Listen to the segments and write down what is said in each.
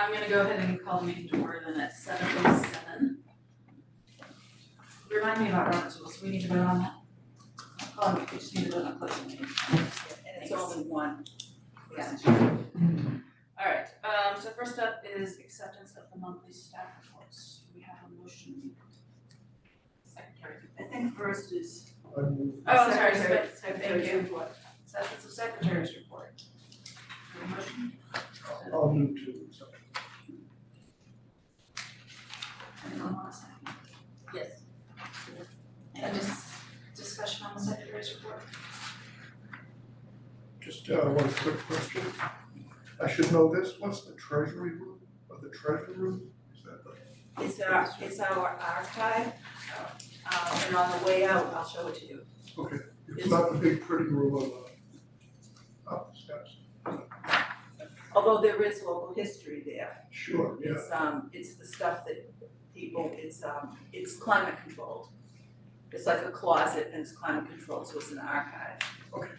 I'm gonna go ahead and call the meeting to order then at 7:07. Remind me about Robert's rules, we need to vote on that? We just need to vote on closing the meeting. And it's only one. Yeah. Alright, so first up is acceptance of the monthly staff reports. Do we have a motion? Secretary. I think first is. Oh, I'm sorry, Secretary's report. Acceptance of secretary's report. Do we have a motion? I'll move to accept. Anyone want a second? Yes. Any discussion on the secretary's report? Just one quick question. I should know this, what's the treasury room, or the treasury room? Is that the? It's our archive, and on the way out, I'll show it to you. Okay, it's not the big pretty room on the steps. Although there is local history there. Sure, yeah. It's the stuff that people, it's climate controlled. It's like a closet and it's climate controlled, so it's an archive. Okay,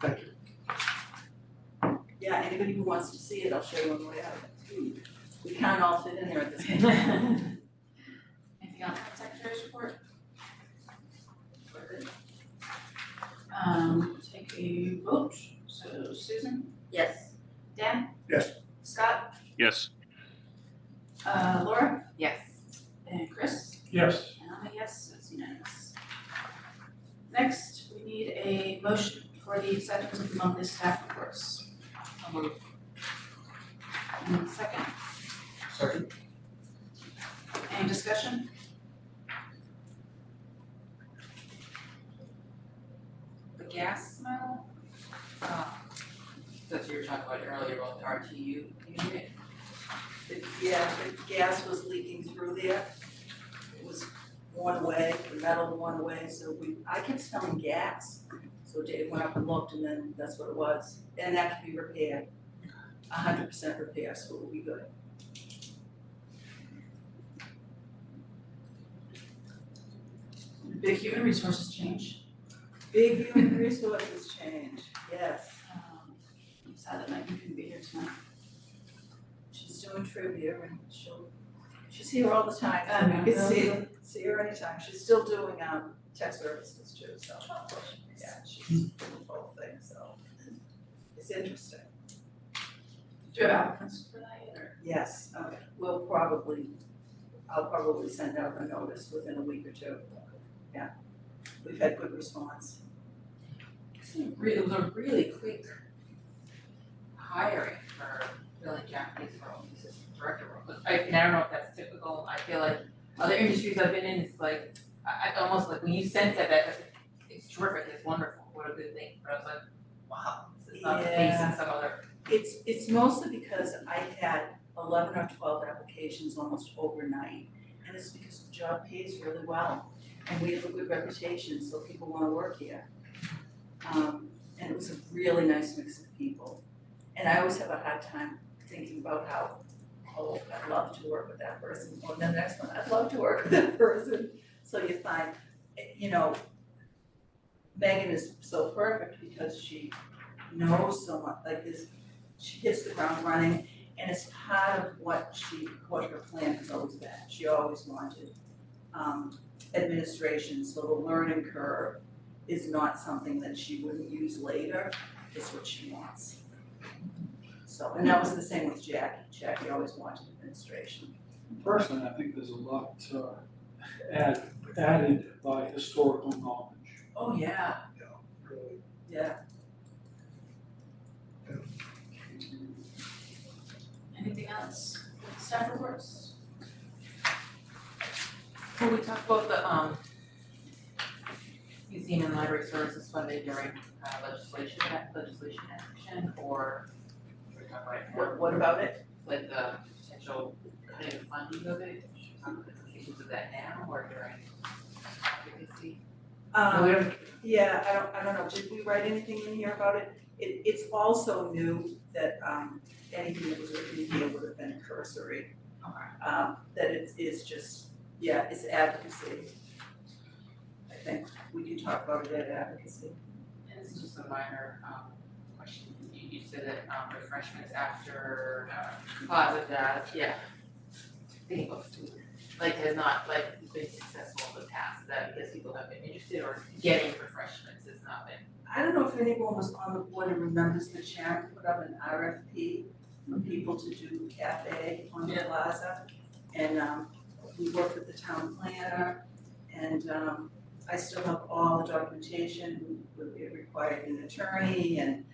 thank you. Yeah, anybody who wants to see it, I'll show you on the way out. We can't all fit in there at this point. Anything else on the secretary's report? We're good. Take a vote. So Susan? Yes. Dan? Yes. Scott? Yes. Laura? Yes. And Chris? Yes. And I'm a yes, it's unanimous. Next, we need a motion for the acceptance of the monthly staff reports. I'll move. And second, Second. any discussion? The gas smell, that's what you were talking about earlier about the RTU unit. The gas was leaking through there. It was one way, the metal one way, so I kept smelling gas. So Dave went up and looked and then that's what it was. And that can be repaired, 100% repair, so it will be good. Big human resources change. Big human resources change, yes. I'm sad that Megan couldn't be here tonight. She's doing trivia and she's here all the time. You can see her anytime. She's still doing tech services too, so yeah, she's doing both things, so it's interesting. Do you have applicants for that yet, or? Yes, Okay. I'll probably send out a notice within a week or two. Yeah, we've had good response. It was a really quick hiring for filling Japanese roles, assistant director role. I don't know if that's typical. I feel like other industries I've been in, it's like, I almost like when you sent that, it's terrific, it's wonderful, what a good thing. But I was like, wow, this is not the case in some other. It's mostly because I had 11 or 12 applications almost overnight, and it's because the job pays really well, and we have a good reputation, so people wanna work here. And it was a really nice mix of people, and I always have a hard time thinking about how, oh, I'd love to work with that person, or then the next one, I'd love to work with that person. So you find, Megan is so perfect because she knows so much, like this, she hits the ground running, and it's part of what her plan has always been. She always wanted administration, so the learning curve is not something that she wouldn't use later, it's what she wants. So, and that was the same with Jackie. Jackie always wanted administration. Personally, I think there's a lot added by historical knowledge. Oh, yeah, Really. yeah. Anything else? Staff reports? Can we talk about the museum and library services funded during legislation action, or we're talking about it What about it? like the potential cutting of funding of it, implications of that now or during advocacy? Yeah, I don't know, did we write anything in here about it? It's also new that anything that was written in here would have been cursory. Okay. That it is just, yeah, it's advocacy. I think we can talk about it at advocacy. And this is just a minor question. you said that, refreshments after, Plaza Jazz, yeah. Thinking of food, like has not like been successful in the past, is that because people have been interested or getting refreshments has not been? I don't know if anyone was on the board and remembers that Sharon put up an RFP for people to do cafe on the Yeah. plaza. And we worked with the town planner and I still have all the documentation, it required an attorney and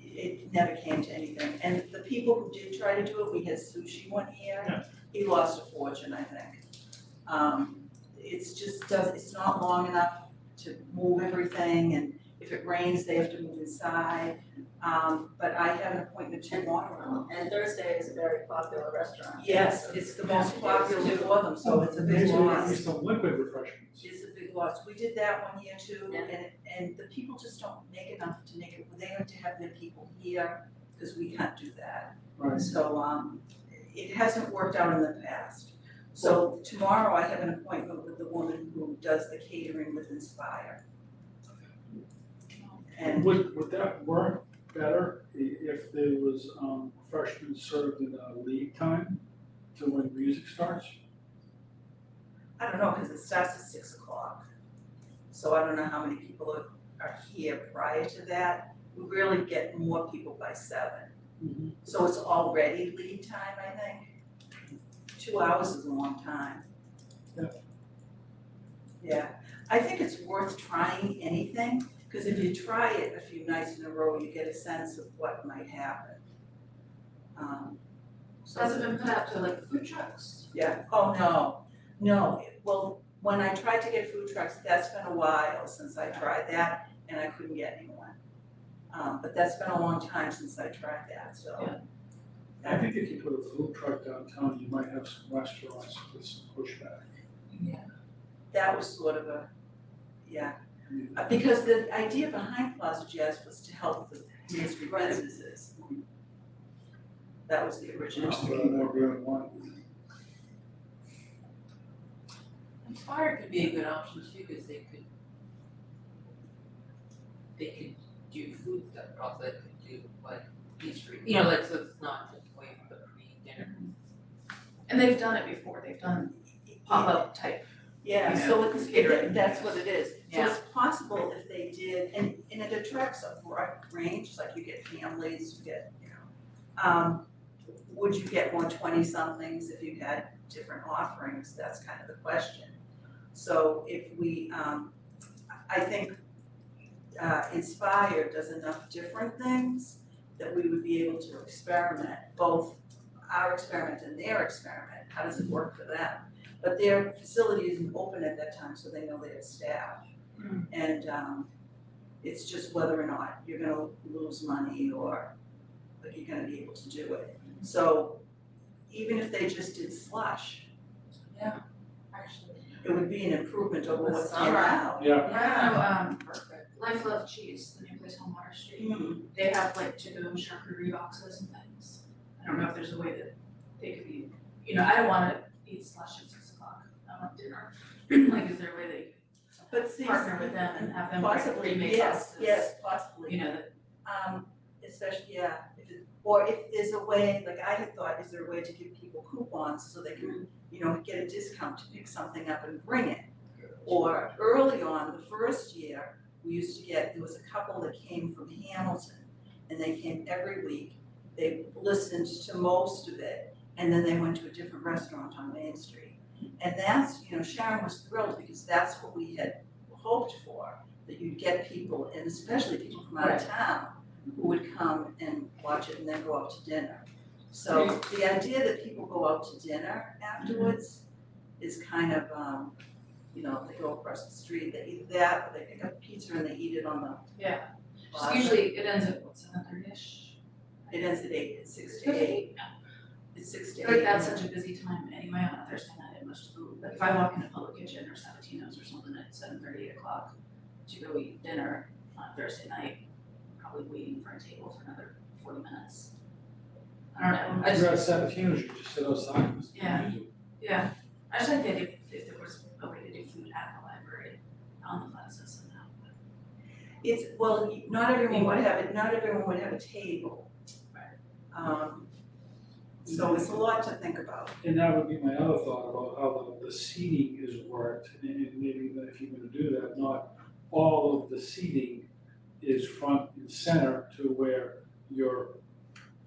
it never came to anything. And the people who did try to do it, we had sushi one year, he lost a fortune, I think. It's just it's not long enough to move everything, and if it rains, they have to move inside. But I have an appointment tomorrow. And Thursday is a very popular restaurant. Yes, it's the most popular for them, so it's a big loss. Maybe some liquid refreshments. It's a big loss. We did that one year too, Yeah. and the people just don't make enough to make it, they have to have their people here, because we can't do that. Right. So, it hasn't worked out in the past. So tomorrow I have an appointment with the woman who does the catering with Inspire. And Would that work better if there was refreshments served in a lead time to when music starts? I don't know, because it starts at 6 o'clock. So I don't know how many people are here prior to that. We really get more people by 7. Mm-hmm. So it's already lead time, I think. 2 hours is a long time. Yeah. Yeah, I think it's worth trying anything, because if you try it a few nights in a row, you get a sense of what might happen. So Has it been put out to like food trucks? yeah, oh, no, well, when I tried to get food trucks, that's been a while since I tried that, and I couldn't get anyone. But that's been a long time since I tried that, so. Yeah. I think if you put a food truck downtown, you might have some restaurants with some pushback. That was sort of a, yeah. Because the idea behind Plaza Jazz was to help the Main Street businesses. That was the original. Just thinking more than one. Inspire could be a good option too, because they could do food stuff, but also they could do like pastry, you know, like, so it's not just away from the pre-dinner. And they've done it before, they've done pop-up type. Yeah, you so know, it's, catering. that's what it is. So Yeah. it's possible if they did, and it attracts a broad range, like you get families, you get, you know. Would you get more 20-somethings if you had different offerings? That's kind of the question. So if we, I think Inspire does enough different things that we would be able to experiment, both our experiment and their experiment. How does it work for them? But their facility isn't open at that time, so they know they have staff. Mm. And it's just whether or not you're gonna lose money or like you're gonna be able to do it. So even if they just did slush, Actually. it would be an improvement over With what's summer. now. Yeah. I know, Perfect. Life Love Cheese, the new place on Water Street, Mm. they have like to-go charcuterie boxes and things. I don't know if there's a way that they could be, you know, I don't wanna eat slush at 6 o'clock, I want dinner. Like, is there a way that you But see, partner with them and have them bring possibly, pre-made yes, boxes? yes, possibly. You know, that, Especially, yeah, or if there's a way, like I had thought, is there a way to give people coupons so they can, you know, get a discount to pick something up and bring it? Or early on, the first year, we used to get, there was a couple that came from Hamilton, and they came every week. They listened to most of it, and then they went to a different restaurant on Main Street. And that's, you know, Sharon was thrilled because that's what we had hoped for, that you'd get people, and especially people from out of town, who would come and watch it and then go out to dinner. So the idea that people go out to dinner afterwards is kind of, you know, they go across the street, they eat that, or they pick up pizza and they eat it on the yeah, just plaza. usually it ends at what, 7:30ish? It ends at 8, it's 6 to 8, it's 6 to I 8. feel like that's such a busy time anyway on a Thursday night at most food. Like if I walk into Public Kitchen or Sabatino's or something at 7:30, 8 o'clock to go eat dinner on Thursday night, I'm probably waiting for a table for another 40 minutes. I don't know, I You're just, at Sabatino's, you just sit outside and listen to Yeah. music. yeah, I just like the idea if there was a way to do food at the library on the plaza somehow. Not everyone would have it, not everyone would have a table. So it's a lot to think about. And that would be my other thought about how the seating is worked, and maybe that if you're gonna do that, not all of the seating is front and center to where your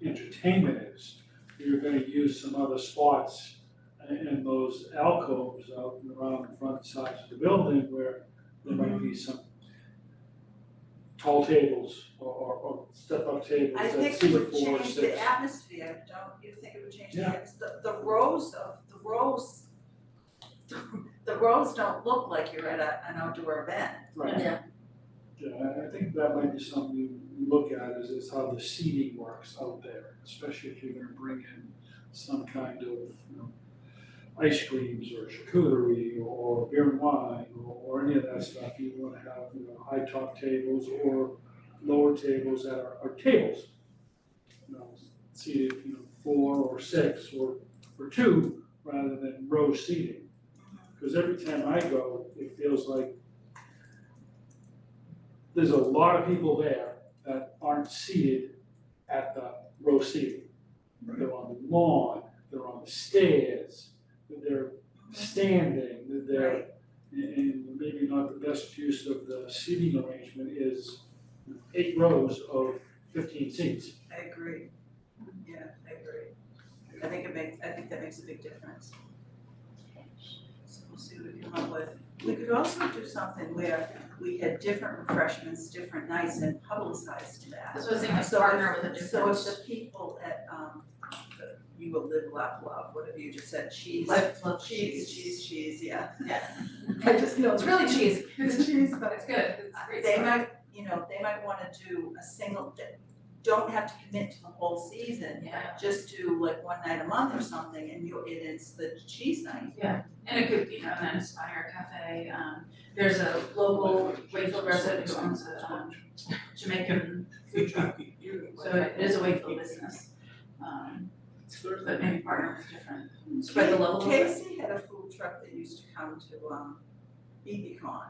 entertainment is. You're gonna use some other spots in those alcoves out and around the front sides of the building where there might be some tall tables or step-up tables I that think seat it would 4 or change 6. the atmosphere, don't you think it would change the Yeah. atmosphere? The rows don't look like you're at an outdoor event. Right. Yeah. Yeah, I think that might be something you look at is how the seating works out there, especially if you're gonna bring in some kind of, ice creams or charcuterie or beer and wine or any of that stuff. You wanna have, high top tables or lower tables that are tables. Seated, 4 or 6 or 2 rather than row seating. Because every time I go, it feels like there's a lot of people there that aren't seated at the row seating. They're on the lawn, they're on the stairs, they're standing, they're, and maybe not the best use of the seating arrangement is 8 rows of 15 seats. I agree. Yeah, I agree. I think that makes a big difference. So we'll see what we come up with. We could also do something where we had different refreshments, different nights and publicized that. This was in a So partner with a So different. if the people at, you will live, laugh, love, whatever you just said, cheese. Life love Cheese, yeah. Yeah. I just know. It's really cheesy. It's cheese, But it's good, it's a great They start. might, they might wanna do a single, don't have to commit to the whole season. Yeah, Just do like one night a month or something and it's the cheese night. and it could, an Inspire Cafe, there's a local Wakefield resident who owns a Jamaican food truck. So it is a Wakefield business, but maybe partner with different, spread the love a little bit. Casey had a food truck that used to come to BBCon.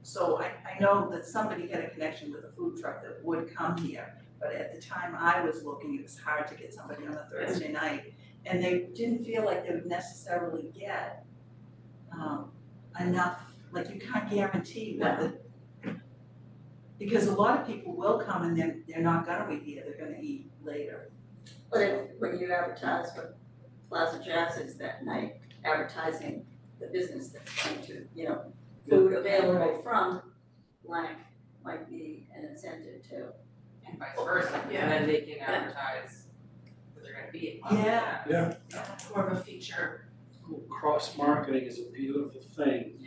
So I know that somebody had a connection with a food truck that would come here, but at the time I was looking, it was hard to get somebody on a Thursday night. And they didn't feel like they would necessarily get enough, like you can't guarantee what because a lot of people will come and they're not gonna eat here, they're gonna eat later. But when you advertise what Plaza Jazz is that night, advertising the business that's going to, food available from blank might be an incentive too. And vice versa, and then they can advertise where they're gonna be. Yeah. More of a feature. Cross-marketing is a beautiful thing.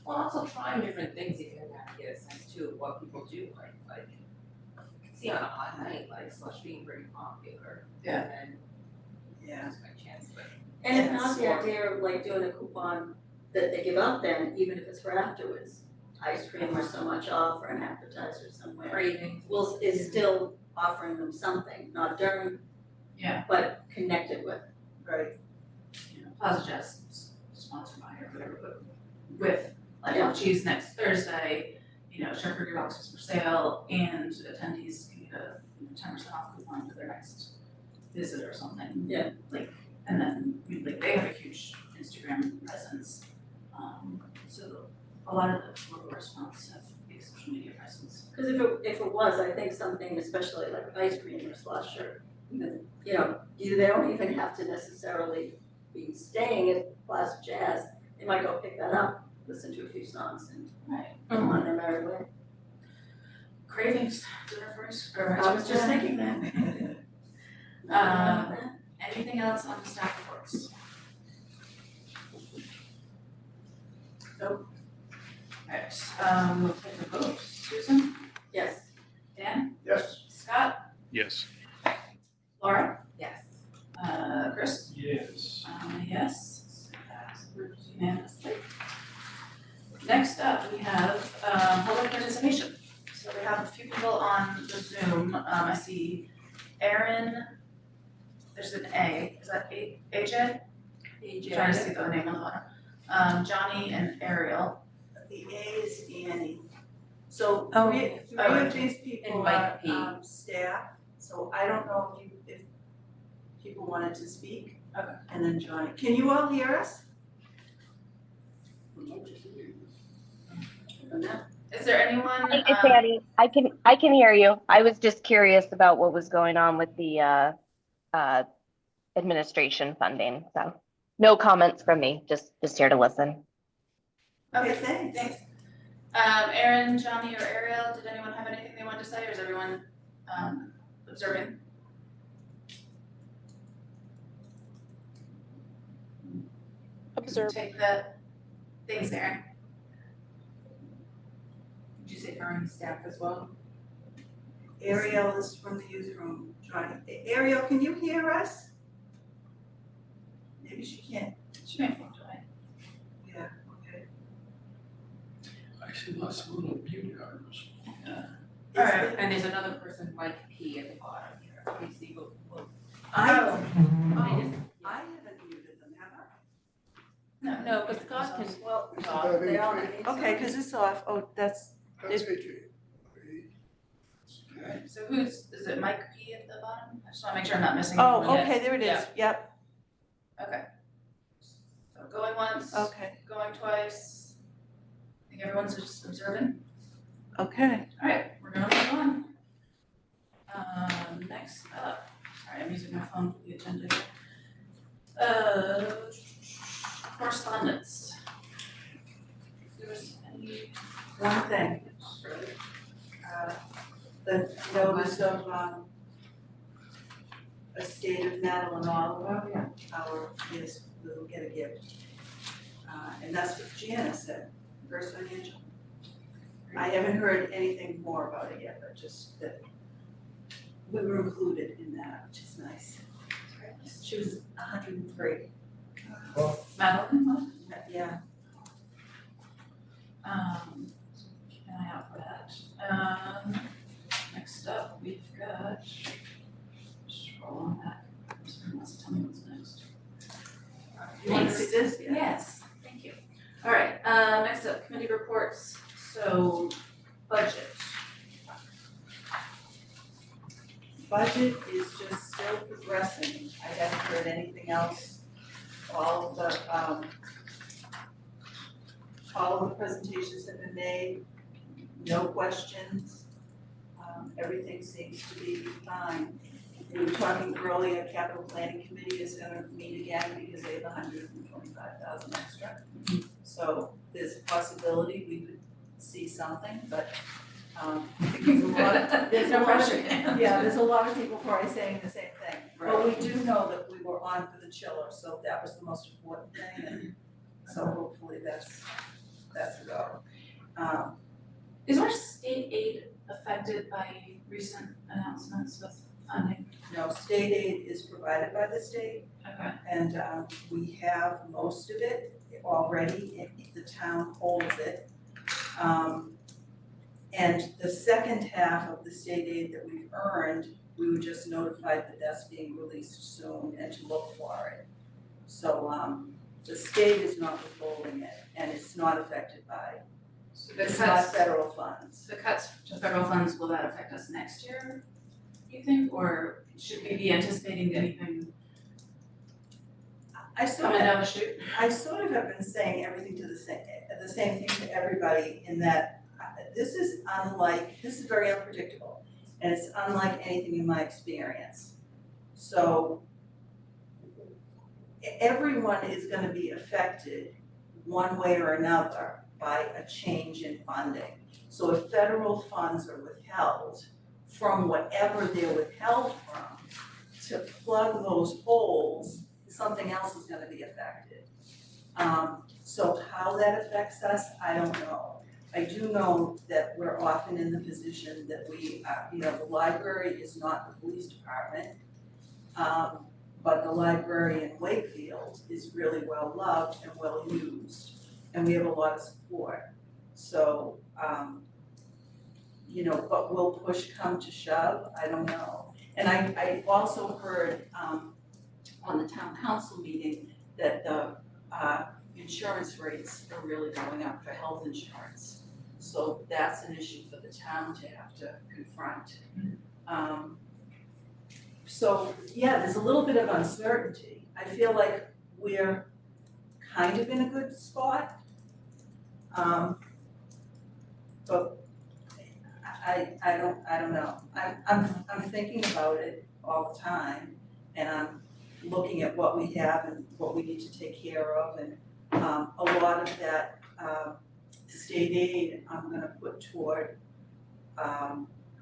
Well, also trying different things, you can kind of get a sense too of what people do, like, you can see on a hot night, like slush being pretty popular. Yeah. And then, Yeah. that's my chance, but. And if not, the idea of like doing a coupon that they give out then, even if it's for afterwards, ice cream or so much off or an appetizer somewhere. Craving. Is still offering them something, not during. Yeah. But connected with. Right. Plaza Jazz sponsored by or whatever, but with like Yeah. cheese next Thursday, charcuterie boxes for sale, and attendees can get a 10% off coupon for their next visit or something. Yeah. And then, they have a huge Instagram presence, so a lot of the local restaurants have big social media presence. Cause if it was, I think something especially like ice cream or slush or even, they don't even have to necessarily be staying at Plaza Jazz. They might go pick that up, listen to a few songs and go on their merry way. Cravings, dinner first, or I was just thinking that. Anything else on the staff reports? Nope. Alright, we'll take a vote. Susan? Yes. Dan? Yes. Scott? Yes. Laura? Yes. Chris? Yes. Yes, so that's approved unanimously. Next up, we have public participation. So we have a few people on the Zoom. I see Aaron, there's an A, is that AJ? Trying to see the name on the bottom. Johnny and Ariel. The A is Annie. So Oh. three of these people And Mike are P. staff, so I don't know if people wanted to speak. Okay. And then Johnny, can you all hear us? Is there anyone, Hey, Patty, I can hear you. I was just curious about what was going on with the administration funding. So no comments from me, just here to listen. okay, thanks. thanks. Aaron, Johnny, or Ariel, did anyone have anything they wanted to say, or is everyone, observing? Observe. Take that. Thanks, Aaron. Did you say Bernie staff as well? Ariel is from the youth room, Johnny. Ariel, can you hear us? Maybe she can't. She may have walked away. Yeah, okay. I see lots of little beauty items. Alright. And there's another person, Mike P. at the bottom here, Casey will. I haven't muted them, have I? No, but Scott can. Well, Isn't they all that need Okay, cause it's off, oh, that's, That's AJ. Alright, so is it Mike P at the bottom? I just wanna make sure I'm not missing anyone oh, yet. okay, there it is, Yeah. yep, Okay. So going once, okay, going twice. I think everyone's just observing. okay. Alright, we're gonna move on. Next up, sorry, I'm using my phone for the agenda here. Correspondence. If there's any, One thing, the notice of, a state of Madeline Oliver, yes, we'll get a gift. And that's what Janice said, First Financial. I haven't heard anything more about it yet, but just that we were included in that, which is nice. She was 103, Madeline, what? yeah. Keep an eye out for that. Next up, we've got, scroll on back, someone wants to tell me what's next. You want to see this? Yeah. Yes, thank you. All right, next up, committee reports, so budget. Budget is just still progressing, I haven't heard anything else. All of the presentations have been made, no questions. Everything seems to be fine. We were talking earlier, capital planning committee is gonna meet again because they have 125,000 extra. So there's a possibility we could see something, but there's a lot, There's no pressure. yeah, there's a lot of people probably saying the same thing. But Right. we do know that we were on for the chiller, so that was the most important thing, and so hopefully that's a go. Is our state aid affected by recent announcements with funding? No, state aid is provided by the state, Okay. and we have most of it already, the town holds it. And the second half of the state aid that we've earned, we were just notified that that's being released soon and to look for it. So the state is not withholding it, and it's not affected by, So the it's not cuts, federal funds. the cuts to federal funds, will that affect us next year, you think, or should we be anticipating anything I sort coming of, down the chute? I sort of have been saying everything to the same thing to everybody in that this is very unpredictable, and it's unlike anything in my experience. So everyone is gonna be affected one way or another by a change in funding. So if federal funds are withheld from whatever they're withheld from, to plug those holes, something else is gonna be affected. So how that affects us, I don't know. I do know that we're often in the position that we, the library is not the police department. But the library in Wakefield is really well loved and well used, and we have a lot of support. So, but will push come to shove? I don't know. And I also heard, on the town council meeting that the, insurance rates are really going up for health insurance. So that's an issue for the town to have to confront. So, yeah, there's a little bit of uncertainty. I feel like we're kind of in a good spot. But I don't know. I'm thinking about it all the time, and I'm looking at what we have and what we need to take care of, and a lot of that state aid I'm gonna put toward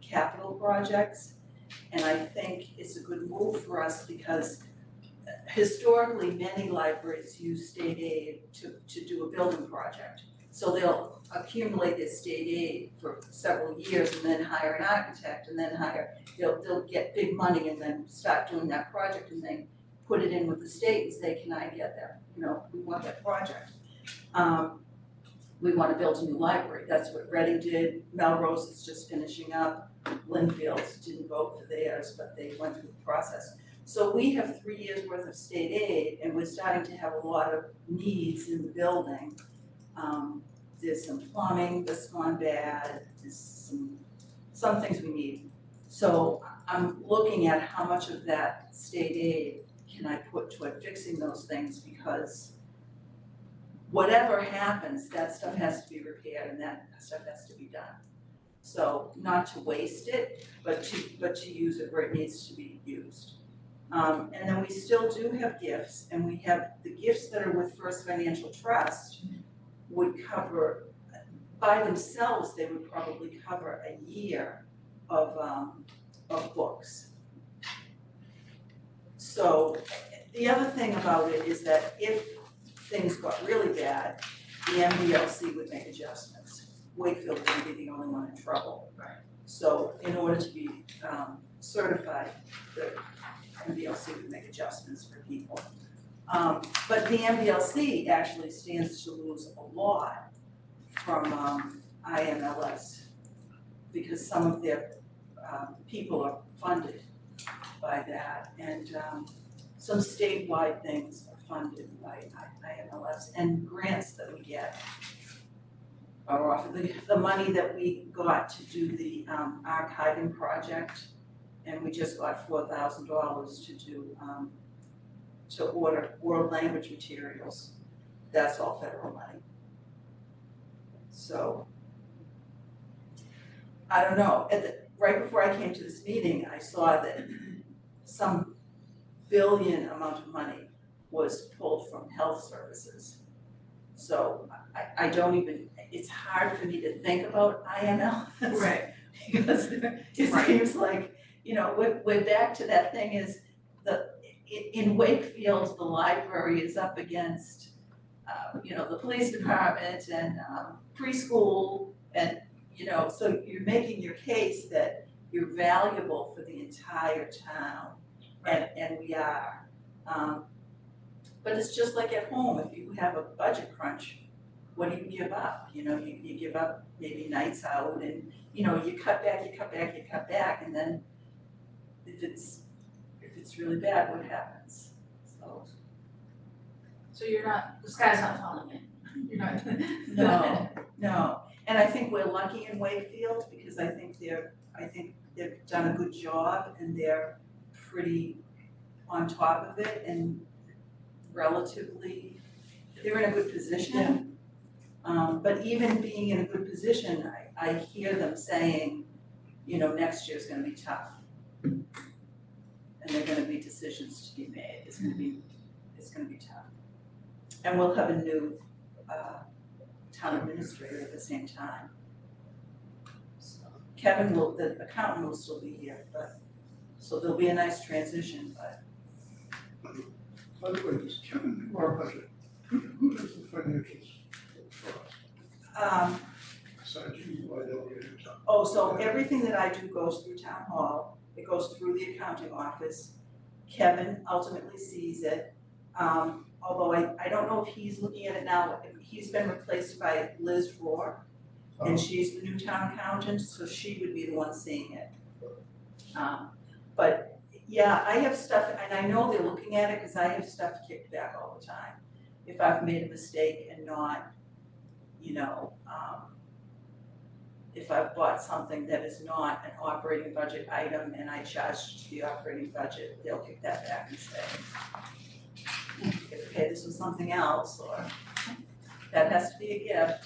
capital projects. And I think it's a good move for us because historically, many libraries use state aid to do a building project. So they'll accumulate their state aid for several years and then hire an architect and then they'll get big money and then start doing that project and then put it in with the state and say, can I get that, we want that project. We wanna build a new library, that's what Reading did, Melrose is just finishing up, Linfield didn't vote for theirs, but they went through the process. So we have 3 years worth of state aid and we're starting to have a lot of needs in the building. There's some plumbing that's gone bad, there's some things we need. So I'm looking at how much of that state aid can I put toward fixing those things, because whatever happens, that stuff has to be repaired and that stuff has to be done. So not to waste it, but to use it where it needs to be used. And then we still do have gifts, and we have the gifts that are with First Financial Trust would cover, by themselves, they would probably cover a year of books. So the other thing about it is that if things got really bad, the MDLC would make adjustments. Wakefield wouldn't be the only one in trouble. Right. So in order to be certified, the MDLC would make adjustments for people. But the MDLC actually stands to lose a lot from IMLS because some of their people are funded by that, and some statewide things are funded by IMLS, and grants that we get are often the money that we got to do the archiving project, and we just got $4,000 to do to order world language materials. That's all federal money. So I don't know. Right before I came to this meeting, I saw that some billion amount of money was pulled from health services. So I don't even, it's hard for me to think about IML. Right. Because it seems like, we're back to that thing is in Wakefield, the library is up against, the police department and preschool and, so you're making your case that you're valuable for the entire town, and we are. But it's just like at home, if you have a budget crunch, what do you give up? You give up maybe nights out and, you cut back, and then if it's really bad, what happens? So the sky's not falling in, you're not. No, and I think we're lucky in Wakefield because I think they've done a good job and they're pretty on top of it and relatively, they're in a good position. But even being in a good position, I hear them saying, next year's gonna be tough. And there are gonna be decisions to be made, it's gonna be tough. And we'll have a new town administrator at the same time. So Kevin the accountant will still be here, so there'll be a nice transition, but. By the way, does Kevin do our budget? Who does the financials for us? Besides you, I don't really know. So everything that I do goes through town hall, it goes through the accounting office. Kevin ultimately sees it. Although I don't know if he's looking at it now, he's been replaced by Liz Rohr, and she's the new town accountant, so she would be the one seeing it. But yeah, I have stuff, and I know they're looking at it because I have stuff kicked back all the time. If I've made a mistake and not, if I've bought something that is not an operating budget item and I charge to the operating budget, they'll kick that back and say, okay, this was something else, or that has to be a gift.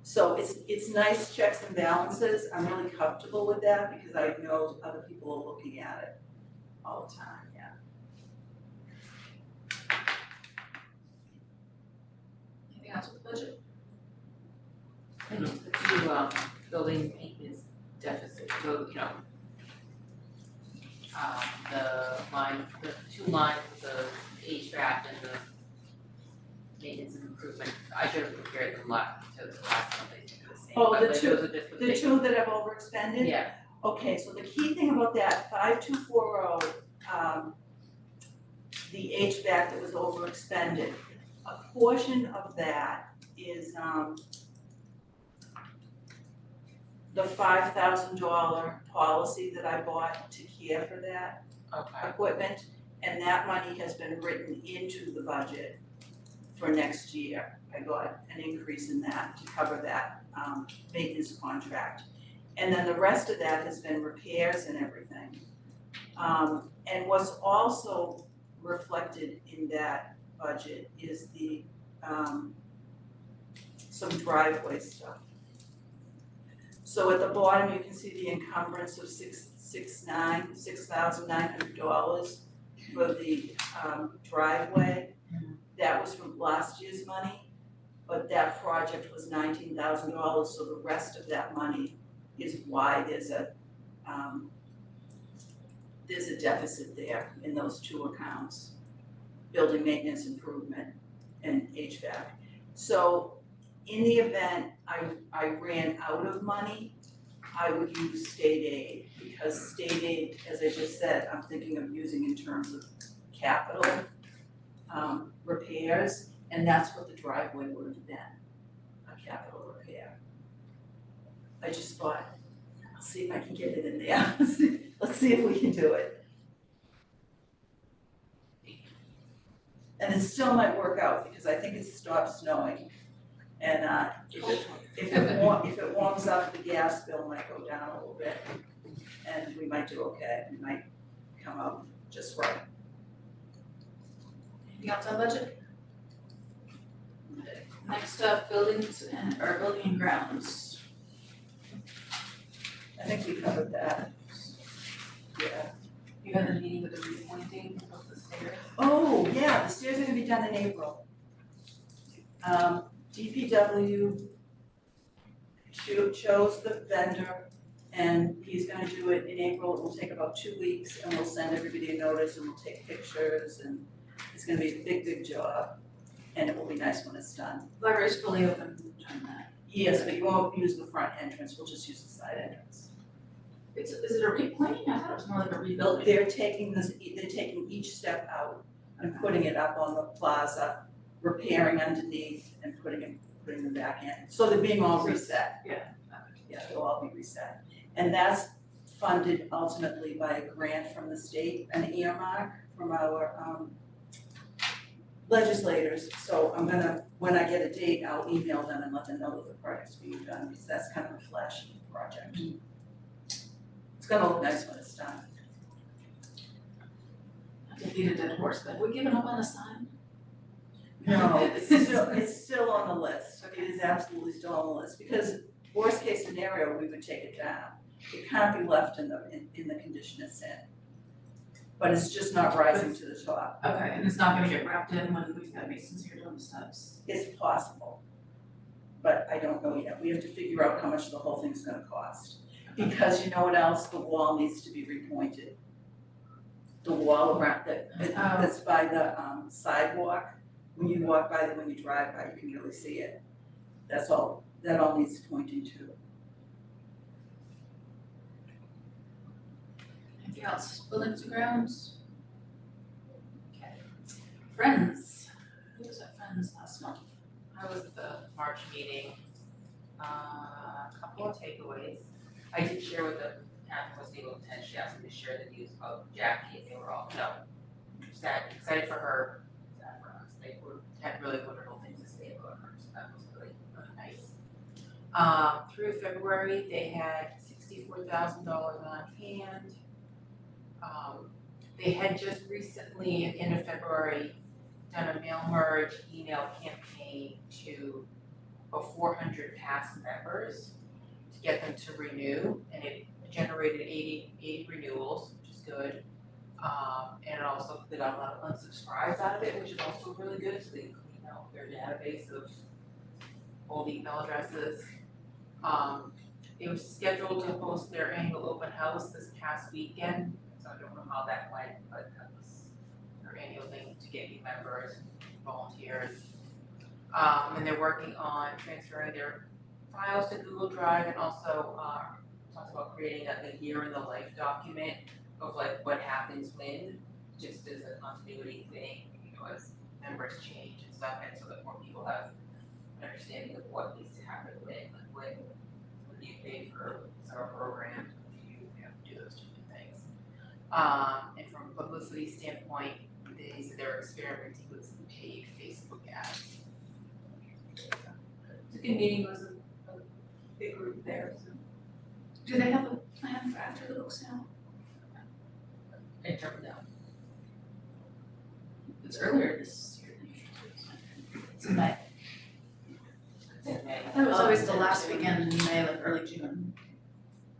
So it's nice checks and balances, I'm really comfortable with that because I know other people are looking at it all the time, yeah. Anything else with the budget? And just the two, building maintenance deficit, so, the two lines, the HVAC and the maintenance and improvement, I should have compared them to the last one, they were the same, Oh, but the like two- those are just the The big- two that have overexpended? Yeah, Okay, so the key thing about that, 5240, the HVAC that was overexpended, a portion of that is, the $5,000 policy that I bought to care for that okay, equipment, and that money has been written into the budget for next year. I got an increase in that to cover that, maintenance contract. And then the rest of that has been repairs and everything. And what's also reflected in that budget is the, some driveway stuff. So at the bottom, you can see the encumbrance of $6,900 for the, driveway. That was from last year's money, but that project was $19,000, so the rest of that money is why there's a deficit there in those two accounts, building maintenance improvement and HVAC. So in the event I ran out of money, I would use state aid, because state aid, as I just said, I'm thinking of using in terms of capital repairs, and that's what the driveway would have been, a capital repair. I just thought, I'll see if I can get it in there. Let's see if we can do it. And it still might work out because I think it's stopped snowing. And if it warms up, the gas bill might go down a little bit. And we might do okay, we might come out just right. Anything else on budget? Next up, buildings and, or building and grounds. I think we covered that. Yeah. you had a meeting with the repointing of the stairs? Oh, yeah, the stairs are gonna be done in April. DPW chose the vendor, and he's gonna do it in April. It will take about 2 weeks, and we'll send everybody a notice, and we'll take pictures, and it's gonna be a big, big job, and it will be nice when it's done. Library's fully open during that. Yes, but you won't use the front entrance, we'll just use the side entrance. Is it a replaning? I thought it was more like a rebuilding. They're taking each step out and putting it up on the plaza, repairing underneath and putting them back in. So they're being all reset. Yeah. Yeah, they'll all be reset. And that's funded ultimately by a grant from the state, an earmark from our legislators. So I'm gonna, when I get a date, I'll email them and let them know that the project's being done, because that's kind of a flashy project. It's gonna look nice when it's done. Not to beat a dead horse, but have we given up on the sign? No, it's still on the list. It is absolutely still on the list, because worst case scenario, we would take it down. It can't be left in the condition it's in. But it's just not rising to the top. Okay, and it's not gonna get wrapped in when we've got masons here doing the steps. It's possible, but I don't know yet. We have to figure out how much the whole thing's gonna cost. Because you know what else? The wall needs to be repointed. The wall around that's by the sidewalk. When you walk by, when you drive by, you can really see it. That all needs pointing to. Anything else? Buildings and grounds? Okay. Friends. Who was at Friends last month? I was at the March meeting, a couple of takeaways. I did share with the Catherine was able to attend, she asked me to share the news of Jackie, and they were all, excited for her, sad for us, they had really wonderful things to say about her, so that was really, really nice. Through February, they had $64,000 on hand. They had just recently, at the end of February, done a mail merge email campaign to about 400 past members to get them to renew, and it generated 80 renewals, which is good. And it also, they got a lot of unsubscribes out of it, which is also really good, so they can clean out their database of old email addresses. It was scheduled to host their annual open house this past weekend, so I don't know how that went, but that was their annual thing to get new members, volunteers. And they're working on transferring their files to Google Drive, and also talks about creating a year in the life document of like what happens when, just as a continuity thing, as members change and stuff, and so that more people have an understanding of what needs to happen when you pay for our program, you have to do those different things. And from a publicity standpoint, they said they're experimenting with some paid Facebook ads. It's a good meeting, it was a big group there, so. Do they have a plan for after the book sale? I turned down. It's earlier this year than usual. It's in May. It's in May. I thought it was always the last weekend in May, like early June.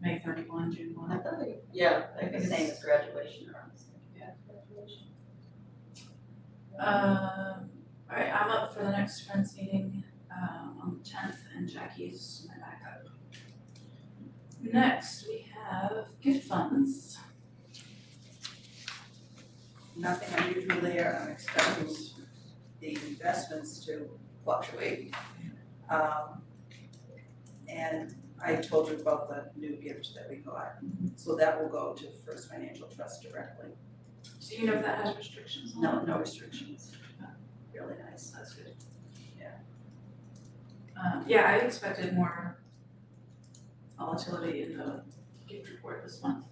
May 31, June 1. I thought yeah, like the same as graduation around the same. Yeah. Alright, I'm up for the next Friends meeting, on the 10th, and Jackie's my backup. Next, we have gift funds. Nothing unusual there, I'm expecting the investments to fluctuate. And I told you about the new gift that we got, so that will go to First Financial Trust directly. Do you know if that has restrictions on it? No restrictions. Really nice. That's good. Yeah. Yeah, I expected more volatility in the gift report this month.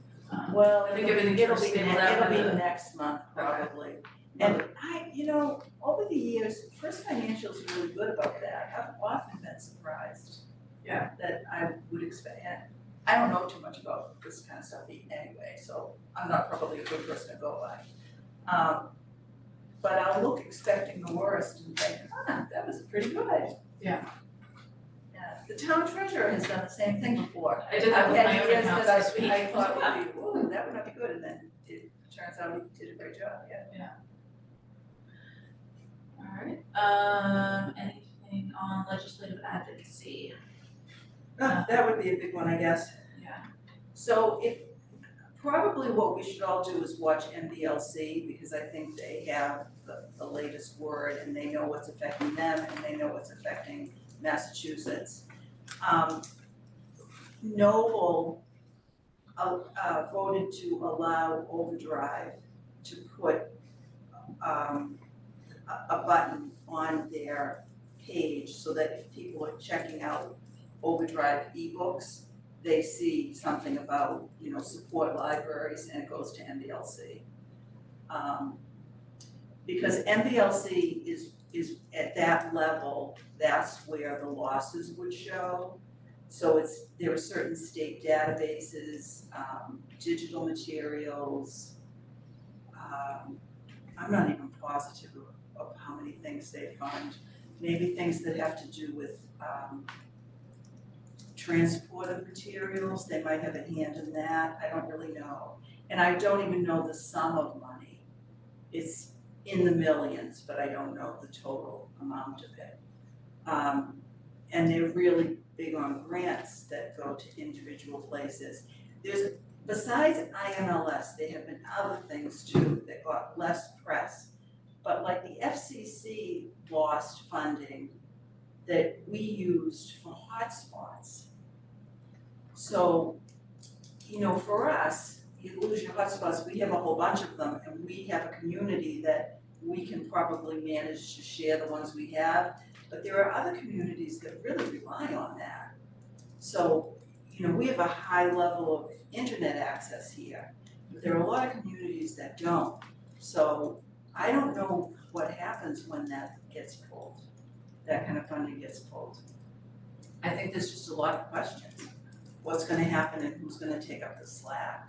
Well, I think everything's it'll be, stable out by it'll the- be next month probably. And I, over the years, First Financial's really good about that. I've often been surprised. Yeah. That I would expect, and I don't know too much about this kind of stuff anyway, so I'm not probably a good person to go by. But I'll look expecting the worst and think, that was pretty good. Yeah. Yeah, the town treasurer has done the same thing before. I did that with I've my had own years accounts that this week. I thought would be, whoa, that would not be good, and then it turns out he did a great job, yeah. Alright, anything on legislative advocacy? That would be a big one, I guess. Yeah. So probably what we should all do is watch MBLC, because I think they have the latest word, and they know what's affecting them, and they know what's affecting Massachusetts. Noble voted to allow Overdrive to put a button on their page so that if people are checking out Overdrive ebooks, they see something about, support libraries, and it goes to MBLC. Because MBLC is at that level, that's where the losses would show. So there are certain state databases, digital materials. I'm not even positive of how many things they fund. Maybe things that have to do with transport of materials, they might have a hand in that, I don't really know. And I don't even know the sum of money. It's in the millions, but I don't know the total amount of it. And they're really big on grants that go to individual places. Besides IMLS, there have been other things too that got less press. But like the FCC lost funding that we used for hotspots. So, for us, you lose your hotspots, we have a whole bunch of them, and we have a community that we can probably manage to share the ones we have, but there are other communities that really rely on that. So, we have a high level of internet access here, but there are a lot of communities that don't. So I don't know what happens when that gets pulled, that kind of funding gets pulled. I think there's just a lot of questions. What's gonna happen and who's gonna take up the slack?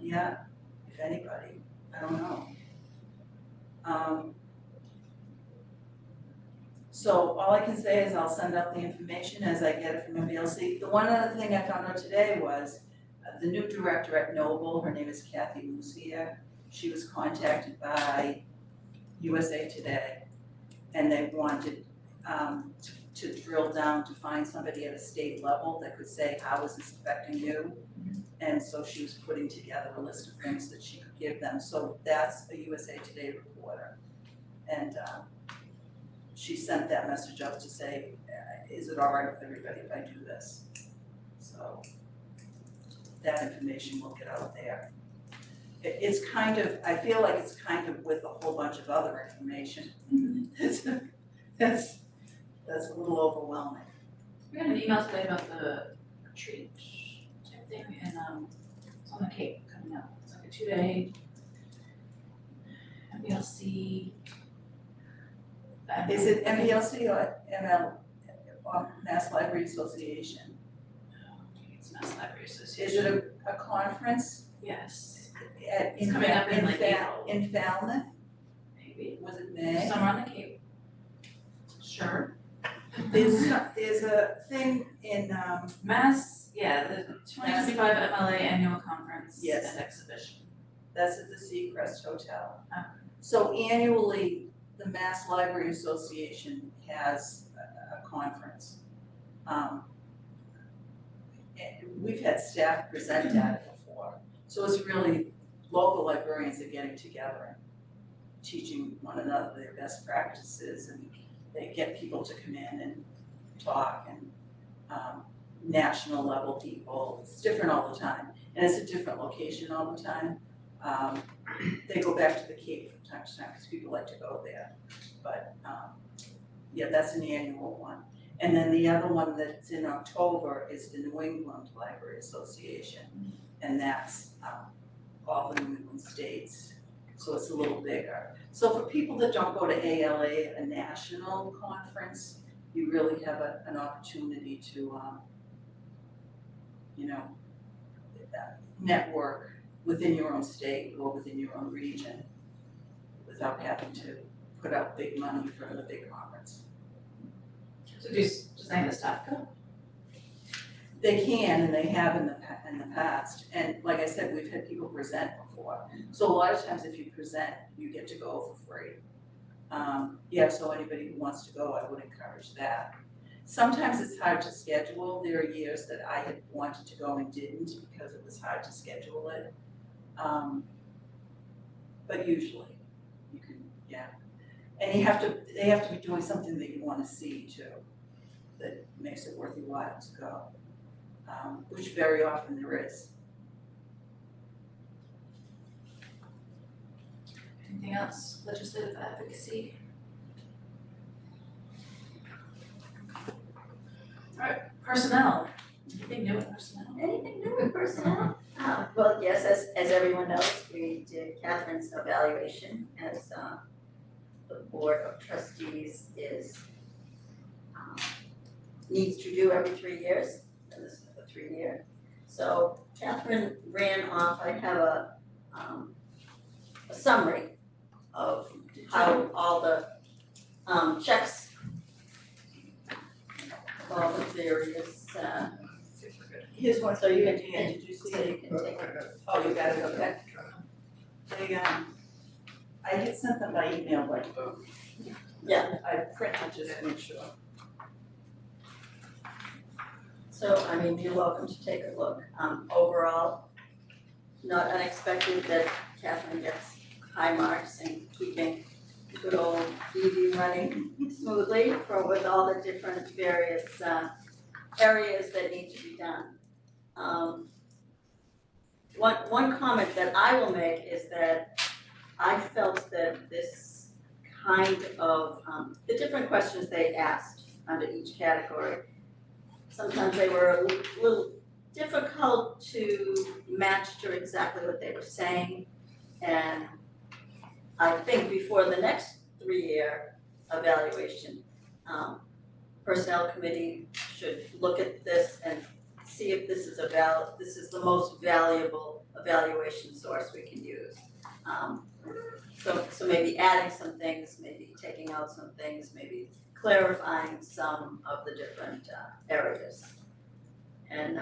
Yeah, if anybody, I don't know. So all I can say is I'll send out the information as I get it from MBLC. The one other thing I found out today was the new director at Noble, her name is Kathy Lucia. She was contacted by USA Today, and they wanted to drill down to find somebody at a state level that could say, how is this affecting you? And so she was putting together a list of things that she could give them. So that's a USA Today reporter. And she sent that message out to say, is it all right with everybody if I do this? So that information will get out there. It's kind of, I feel like it's kind of with a whole bunch of other information. That's a little overwhelming. We got an email today about the retreat type thing, and it's on the Cape coming up. It's like a 2-day MBLC. Is it MBLC or ML, or Mass Library Association? I think it's Mass Library Is Association. it a conference Yes, in coming up in like April. In Falmouth? maybe, Was it May? somewhere on the Cape. Sure. There's a thing in Mass, yeah, the 2025 MLA Annual Conference Yes. and Exhibition. that's at the Seacrest Hotel. Okay. So annually, the Mass Library Association has a conference. We've had staff present at it before, so it's really local librarians are getting together and teaching one another their best practices, and they get people to come in and talk, and national level people. It's different all the time, and it's a different location all the time. They go back to the Cape from time to time because people like to go there, but yeah, that's an annual one. And then the other one that's in October is the New England Library Association, and that's all the New England states, so it's a little bigger. So for people that don't go to ALA, a national conference, you really have an opportunity to, network within your own state or within your own region without having to put out big money for the big conference. So does any of the staff go? They can, and they have in the past, and like I said, we've had people present before. So a lot of times if you present, you get to go for free. So anybody who wants to go, I would encourage that. Sometimes it's hard to schedule. There are years that I had wanted to go and didn't because it was hard to schedule it. But usually you can, yeah. And they have to be doing something that you want to see too, that makes it worth your while to go, which very often there is. Anything else? Legislative advocacy? Alright, personnel. Anything new with personnel? Anything new with personnel? Well, yes, as everyone knows, we did Catherine's evaluation as the Board of Trustees is needs to do every 3 years, and this is the 3-year. So Catherine ran off, I have a summary of how all the checks, all the various Here's one, so you can, did you see so it? you can take it. Oh, you got it, okay. They, I had sent them by email, but Yeah. I printed just to make sure. So, I mean, you're welcome to take a look. Overall, not unexpected that Catherine gets high marks in keeping good old EV running smoothly with all the different various areas that need to be done. One comment that I will make is that I felt that this kind of, the different questions they asked under each category, sometimes they were a little difficult to match to exactly what they were saying. And I think before the next 3-year evaluation, personnel committee should look at this and see if this is this is the most valuable evaluation source we can use. So maybe adding some things, maybe taking out some things, maybe clarifying some of the different areas. And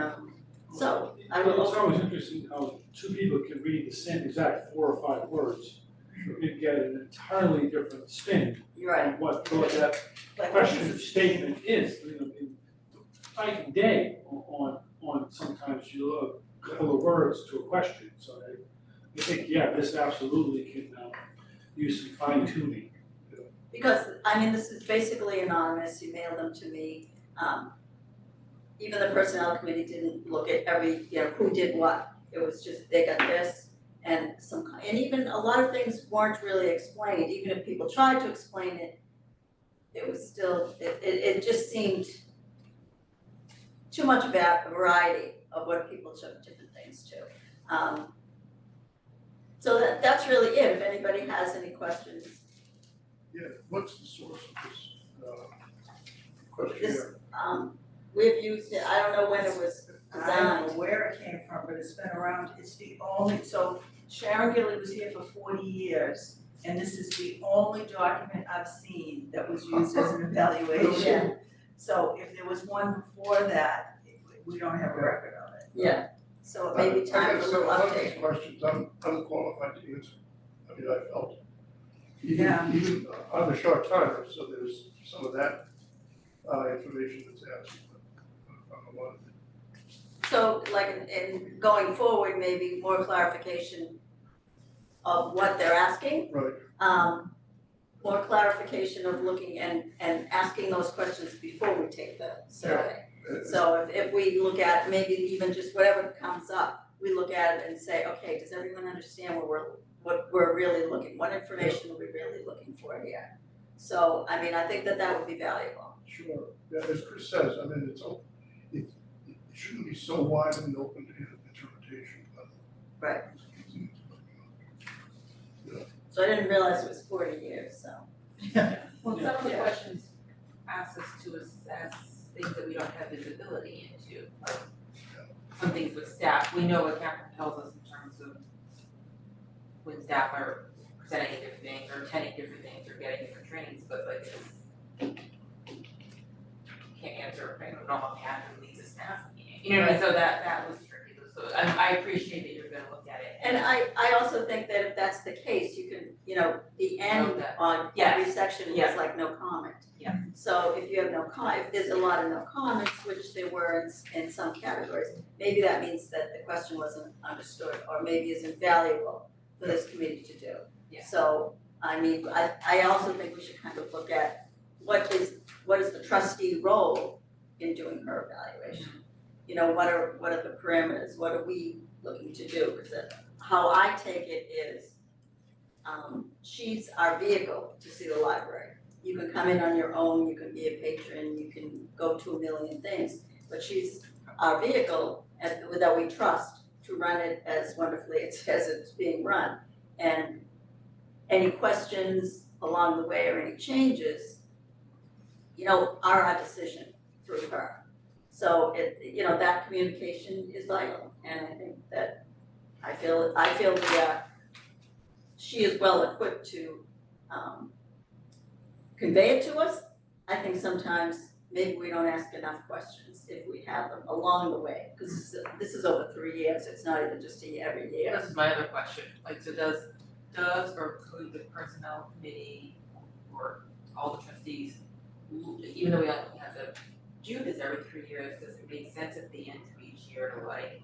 so I will. It's always interesting how two people can read the same exact 4 or 5 words and get an entirely different spin You're right. on what that Like, question or statement is. You know, in night and day on sometimes you look a couple of words to a question. So I think, yeah, this absolutely can use some fine tuning. Because, I mean, this is basically anonymous, you mail them to me. Even the personnel committee didn't look at every, who did what. It was just, they got this and and even a lot of things weren't really explained. Even if people tried to explain it, it was still, it just seemed too much variety of what people took different things to. So that's really it. If anybody has any questions. Yeah, what's the source of this questionnaire? We've used it, I don't know when it was I don't designed. know where it came from, but it's been around, it's the only, so Sharon Gilly was here for 40 years, and this is the only document I've seen that was used as an evaluation. Yeah. So if there was one before that, we don't have a record of it. Yeah, so it may be time for a little I gotta say, one of these update. questions, I'm unqualified to answer. I mean, I felt, Yeah. even on a short timer, so there's some of that information that's asked. But one. So like in going forward, maybe more clarification of what they're asking. Right. More clarification of looking and asking those questions before we take the survey. So if we look at maybe even just whatever comes up, we look at it and say, okay, does everyone understand what we're really looking, what information are we really looking for here? So, I mean, I think that would be valuable. Sure, yeah, as Chris says, I mean, it shouldn't be so wide and open to interpretation, but. Right. So I didn't realize it was 40 years, so. Well, some of the questions ask us to assess things that we don't have visibility into, like some things with staff, we know what Catherine tells us in terms of when staff are presenting different things or attending different things or getting different trainings, but like it's can't answer, I don't know how Catherine leads a staff meeting, you know what I mean, so that was tricky, so I appreciate that you're gonna look at it. And I also think that if that's the case, you can, the end Note that. on every section is Yes. like no comment. Yeah. So if you have if there's a lot of no comments, which there were in some categories, maybe that means that the question wasn't understood or maybe isn't valuable for this committee to do. Yeah. So, I mean, I also think we should kind of look at what is the trustee role in doing her evaluation? What are the parameters, what are we looking to do? Because how I take it is, she's our vehicle to see the library. You can come in on your own, you can be a patron, you can go to a million things, but she's our vehicle that we trust to run it as wonderfully as it's being run. And any questions along the way or any changes, are our decision through her. So that communication is vital, and I think that I feel that she is well equipped to convey it to us. I think sometimes maybe we don't ask enough questions if we have them along the way, because this is over 3 years, it's not even just every year. This is my other question, like, so does or could the personnel committee or all the trustees, even though we only have to do this every 3 years, does it make sense at the end of each year to like,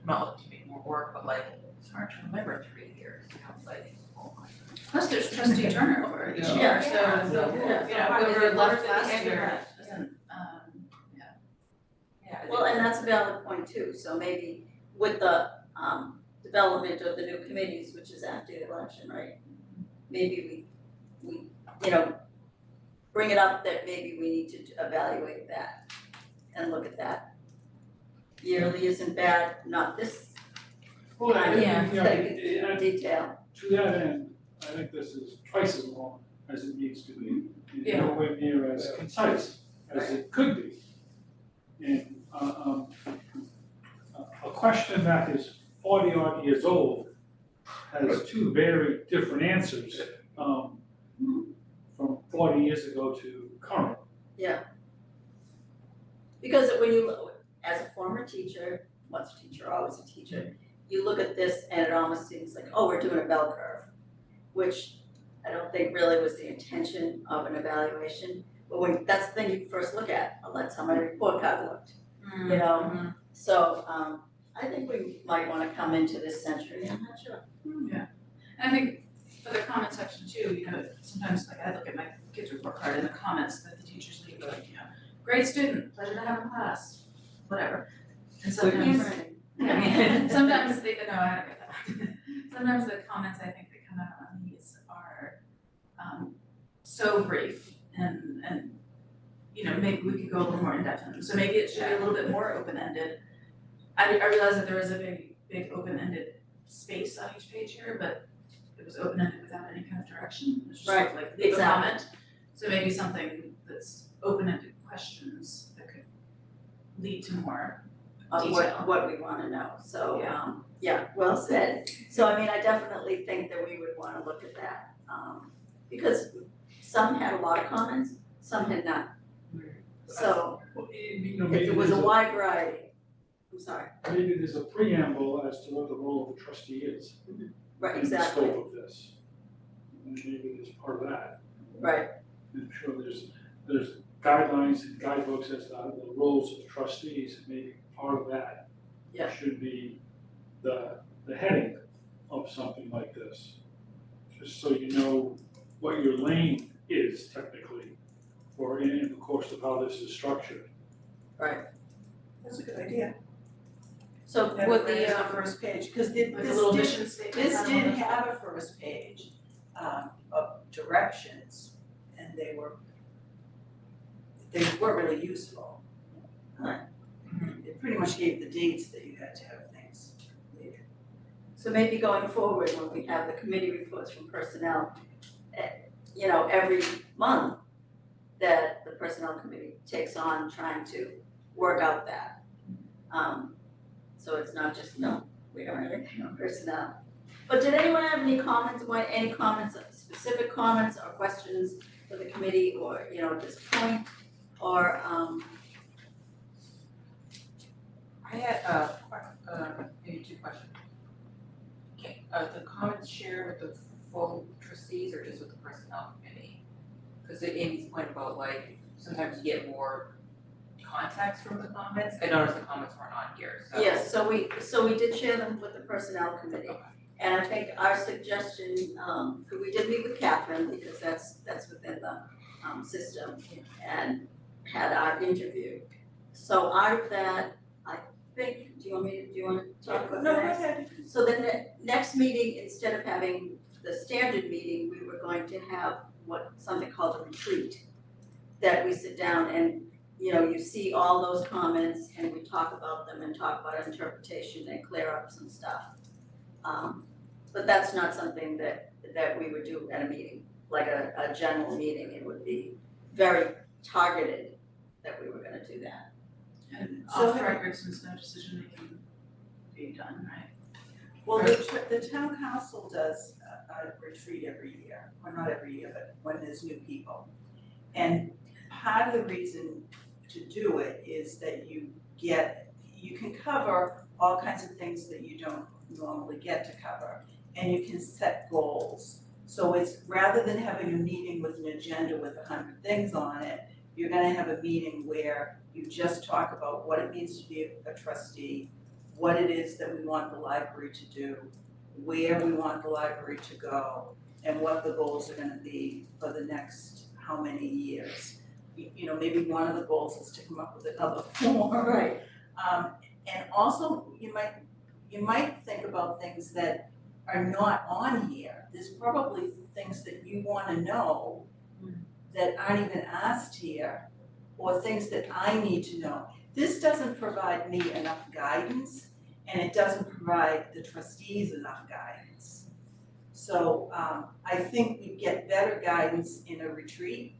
not looking to make more work, but like, it's hard to remember 3 years, it's like, oh my God. Plus there's trustee turnover each year, Yeah. so, whoever left last year doesn't, Yeah. Well, and that's a valid point too, so maybe with the development of the new committees, which is after the election, right? Maybe we bring it up that maybe we need to evaluate that and look at that. Yearly isn't bad, not this Well, in detail. to that end, I think this is twice as long as it needs to be, Yeah. nowhere near as concise as it could be. And, a question that is 40 odd years old has two very different answers, from 40 years ago to current. Because when you, as a former teacher, once a teacher, always a teacher, you look at this and it almost seems like, oh, we're doing a bell curve, which I don't think really was the intention of an evaluation. But when, that's the thing you first look at, oh, that's how my report card looked, you know? So, I think we might wanna come into this century, I'm not sure. And I think for the comment section too, you know, sometimes like I look at my kids' report card and the comments that the teachers leave, like, you know, great student, pleasure to have in class, whatever. And sometimes, sometimes they, no, I don't get that. Sometimes the comments I think that come out on these are so brief and you know, maybe we could go a little more in depth in them. So maybe it should be a little bit more open-ended. I realize that there is a big open-ended space on each page here, but it was open-ended without any kind of direction. It's just sort of like leave a comment. So maybe something that's open-ended questions that could lead to more Of detail. what we wanna know, so, yeah, well said. So I mean, I definitely think that we would wanna look at that, because some had a lot of comments, some had not. So, Well, you know, it maybe was a there's wide variety, I'm sorry, maybe there's a preamble as to what the role of a trustee is. right, in exactly, the scope of this. And maybe there's part of that. right, I'm sure there's guidelines and guidebooks as to the roles of trustees, and maybe part of that Yeah. should be the heading of something like this. Just so you know what your lane is technically, or in the course of how this is structured. That's a good idea. so, Have Would it the, right as a first page, because Like a little this mission statement. did kind of on the top. have a first page, of directions, and they weren't really useful. It pretty much gave the dates that you had to have things completed. so maybe going forward, when we have the committee reports from personnel, you know, every month, that the personnel committee takes on trying to work out that. So it's not just, no, we don't have anything on personnel. But did anyone have any comments, specific comments or questions for the committee, or, you know, at this point? Or, I had maybe two questions. Okay, the comments shared with the full trustees or just with the personnel committee? Because to Amy's point about like, sometimes you get more context from the comments, I noticed the comments weren't on here, so. yes, so we did share them with the personnel committee. Okay. And I think our suggestion, we did meet with Catherine, because that's within the system, and had our interview. So out of that, I think, do you want to talk about No, the go next? ahead. So then the next meeting, instead of having the standard meeting, we were going to have something called a retreat. That we sit down and, you know, you see all those comments and we talk about them and talk about interpretation and clear up some stuff. But that's not something that we would do at a meeting, like a general meeting. It would be very targeted that we were gonna do that. And So- off record, since no decision making being done, right? Well, the town council does a retreat every year, or not every year, but when there's new people. And part of the reason to do it is that you can cover all kinds of things that you don't normally get to cover, and you can set goals. So it's, rather than having a meeting with an agenda with 100 things on it, you're gonna have a meeting where you just talk about what it means to be a trustee, what it is that we want the library to do, where we want the library to go, and what the goals are gonna be for the next how many years. You know, maybe one of the goals is to come up with another form. Right. And also, you might think about things that are not on here. There's probably things that you wanna know that aren't even asked here, or things that I need to know. This doesn't provide me enough guidance, and it doesn't provide the trustees enough guidance. So I think we get better guidance in a retreat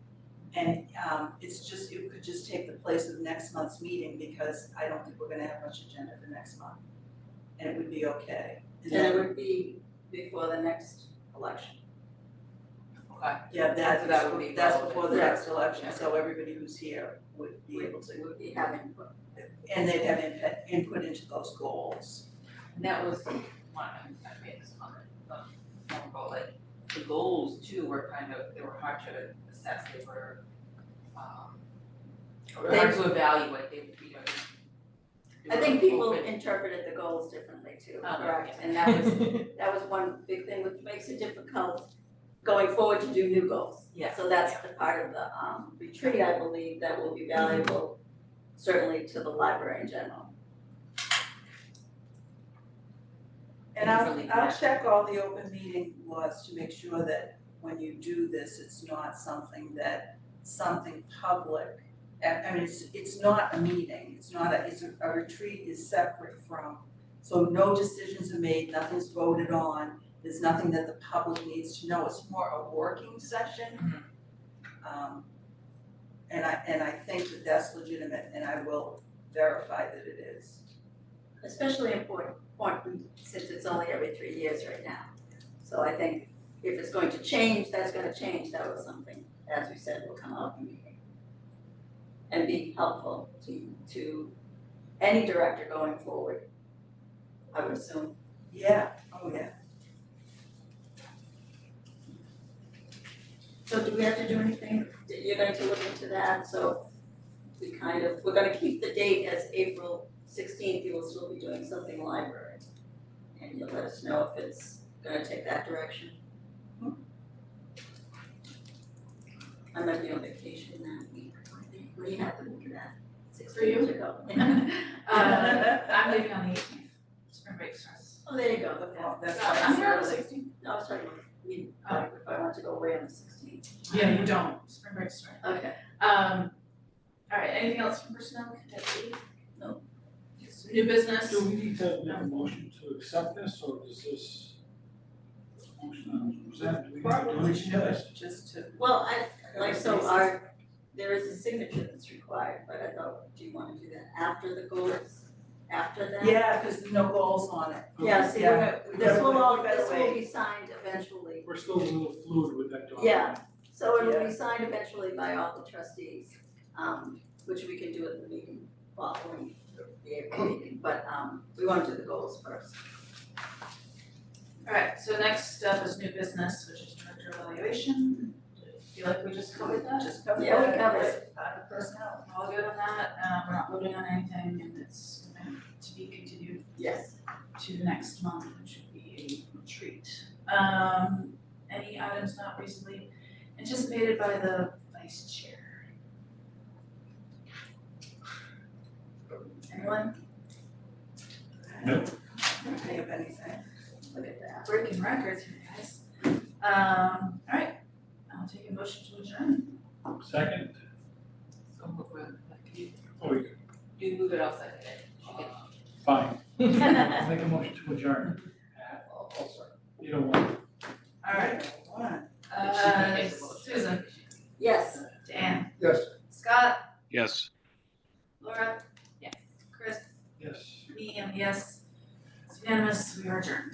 And it could just take the place of next month's meeting because I don't think we're gonna have much agenda for next month. And it would be okay. And And it then, would be before the next election. Okay. yeah, So that would be that's relevant. before the Yeah. next election, so everybody who's here would be able to, Would be having, and they'd have input into those goals. And that was one, I made this comment, but like, the goals too were kind of, they were hard to assess, they were, hard to evaluate, they, you know. they I were think people open. interpreted the goals differently too, Oh, correct? yeah. And that was one big thing which makes it difficult going forward to do new goals. Yeah. So that's the part of the retreat, I believe, that will be valuable, certainly to the library in general. And I'll check all the open meeting laws to make sure that when you do this, it's not something public. I mean, it's not a meeting, it's a retreat is separate from, so no decisions are made, nothing's voted on, there's nothing that the public needs to know, it's more a working session. And I think that that's legitimate, and I will verify that it is. Especially important since it's only every 3 years right now. So I think if it's going to change, that's gonna change. That was something, as we said, will come out in the meeting. And be helpful to any director going forward, I would assume. Yeah, oh yeah. So do we have to do anything? You're going to look into that, so we're gonna keep the date as April 16th, you will still be doing something library. And you'll let us know if it's gonna take that direction. I might be on vacation that week. What do you have to look at that? 6 For you? days ago. I'm leaving on the 18th, spring break starts. Oh, there you go. That's So why I'm it's here on the early. 16th. No, I was talking about me, if I want to go away on the 16th. Yeah, you don't, spring break starts. Okay. All right, anything else from personnel? Deputy? No. Just new business? Do we need to make a motion to accept this, or is this motion, was that, do we need to do Probably anything to this? should, just to. Well, there is a signature that's required, but I thought, do you wanna do that after the goals, after that? Yeah, because there's no goals on it. Yeah, see, Yeah. this will all, We better this will wait. be signed eventually. We're still a little fluid with that document. Yeah, so it'll Yeah. be signed eventually by all the trustees, which we can do at the meeting following the April meeting, but, we want to do the goals first. All right, so next up is new business, which is director evaluation. Do you feel like we just covered that? Just cover Yeah, we that. covered it. Part of personnel. All good on that, we're not voting on anything, and it's going to be continued Yes. to next month, which would be a retreat. Any items not reasonably anticipated by the vice chair? Anyone? Nope. Think of anything. Look at that. Breaking records here, guys. All right, I'll take a motion to adjourn. Second, So move with, like, you, you move it, I'll second it. She can- fine, I'll make a motion to adjourn. Oh, sorry. You don't want. All right, One.